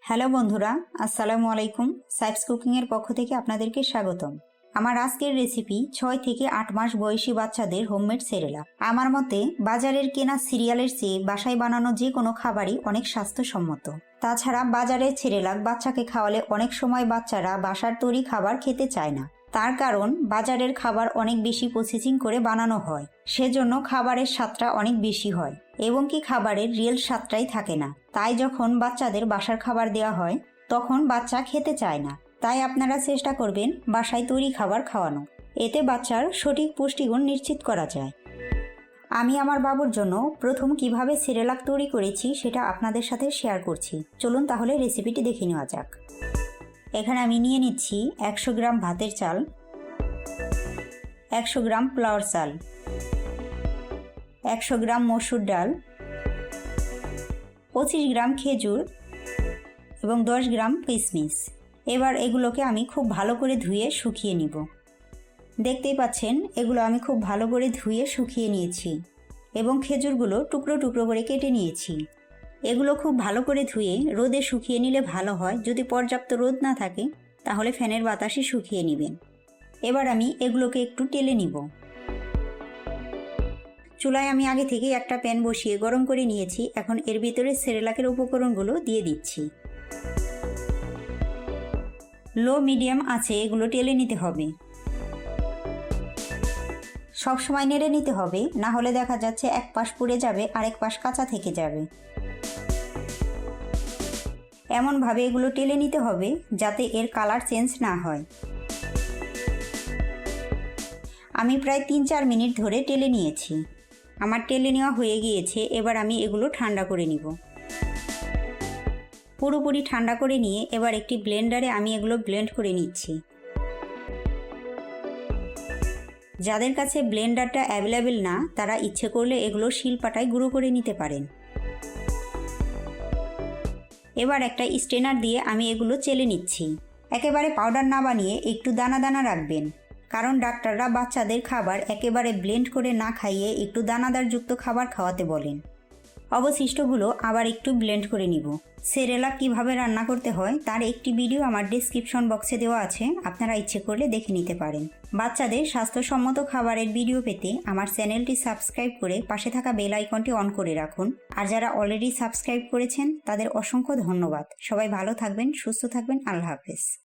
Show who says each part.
Speaker 1: Hello বন্ধুরা, আসসালামু আলাইকুম। সাইপস কুকিংয়ের পক্ষ থেকে আপনাদেরকে স্বাগতম। আমার আজকের রেসিপি 6 থেকে 8 মাস বয়সী বাচ্চাদের হোমমেড সেরেলাক। আমার মতে বাজারের কেনা সিরিয়ালের চেয়ে বাসায় বানানো যে কোনো খাবারই অনেক স্বাস্থ্যসম্মত। তাছাড়া বাজারের সেরেলাক বাচ্চাকে খাওয়ালে অনেক সময় বাচ্চারা বাসার তৈরি খাবার খেতে চায় না। তার কারণ বাজারের খাবার অনেক বেশি প্রসেসিং করে বানানো হয়, সেজন্য খাবারের স্বাদটা অনেক বেশি হয় এবং কি খাবারের রিয়েল স্বাদটাই থাকে না। তাই যখন বাচ্চাদের বাসার খাবার দেওয়া হয় তখন বাচ্চা খেতে চায় না। তাই আপনারা চেষ্টা করবেন বাসায় তৈরি খাবার খাওয়ানো, এতে বাচ্চার সঠিক পুষ্টিগুণ নিশ্চিত করা যায়। আমি আমার বাবুর জন্য প্রথম কিভাবে সেরেলাক তৈরি করেছি সেটা আপনাদের সাথে শেয়ার করছি। চলুন তাহলে রেসিপিটি দেখে নেওয়া যাক। এখানে আমি নিয়ে নিচ্ছি 100 গ্রাম ভাতের চাল, 100 গ্রাম পোলাওর চাল, 100 গ্রাম মসুর ডাল, 25 গ্রাম খেজুর এবং 10 গ্রাম কিশমিশ। এবার এগুলোকে আমি খুব ভালো করে ধুয়ে শুকিয়ে নিব। দেখতেই পাচ্ছেন এগুলো আমি খুব ভালো করে ধুয়ে শুকিয়ে নিয়েছি এবং খেজুরগুলো টুকরো টুকরো করে কেটে নিয়েছি। এগুলো খুব ভালো করে ধুয়ে রোদে শুকিয়ে নিলে ভালো হয়। যদি পর্যাপ্ত রোদ না থাকে তাহলে ফ্যানের বাতাসে শুকিয়ে নেবেন। এবার আমি এগুলোকে একটু টেলে নিব। চুলায় আমি আগে থেকেই একটা প্যান বসিয়ে গরম করে নিয়েছি। এখন এর ভিতরে সেরেলাকের উপকরণগুলো দিয়ে দিচ্ছি। লো মিডিয়াম আছে এগুলো টেলে নিতে হবে। সব সময় নেড়ে নিতে হবে, না হলে দেখা যাচ্ছে এক পাশ পুড়ে যাবে আর এক পাশ কাঁচা থেকে যাবে। এমনভাবে এগুলো টেলে নিতে হবে যাতে এর কালার চেঞ্জ না হয়। আমি প্রায় 3-4 মিনিট ধরে টেলে নিয়েছি। আমার টেলে নেওয়া হয়ে গিয়েছে। এবার আমি এগুলো ঠান্ডা করে নিব। পুরোপুরি ঠান্ডা করে নিয়ে এবার একটি ব্লেন্ডারে আমি এগুলো ব্লেন্ড করে নিচ্ছি। যাদের কাছে ব্লেন্ডারটা অ্যাভেলেবেল না তারা ইচ্ছে করলে এগুলো শিলপাটায় গুঁড়ো করে নিতে পারেন। এবার একটা স্ট্রেনার দিয়ে আমি এগুলো চেলে নিচ্ছি। একেবারে পাউডার না বানিয়ে একটু দানা দানা রাখবেন, কারণ ডাক্তাররা বাচ্চাদের খাবার একেবারে ব্লেন্ড করে না খাইয়ে একটু দানাদারযুক্ত খাবার খাওয়াতে বলেন। অবশিষ্টগুলো আবার একটু ব্লেন্ড করে নিব। সেরেলাক কিভাবে রান্না করতে হয় তার একটি ভিডিও আমার ডেসক্রিপশন বক্সে দেওয়া আছে, আপনারা ইচ্ছে করলে দেখে নিতে পারেন। বাচ্চাদের স্বাস্থ্যসম্মত খাবারের ভিডিও পেতে আমার চ্যানেলটি সাবস্ক্রাইব করে পাশে থাকা বেল আইকনটি অন করে রাখুন। আর যারা অলরেডি সাবস্ক্রাইব করেছেন তাদের অসংখ্য ধন্যবাদ। সবাই ভালো থাকবেন, সুস্থ থাকবেন। আল্লাহ হাফেজ।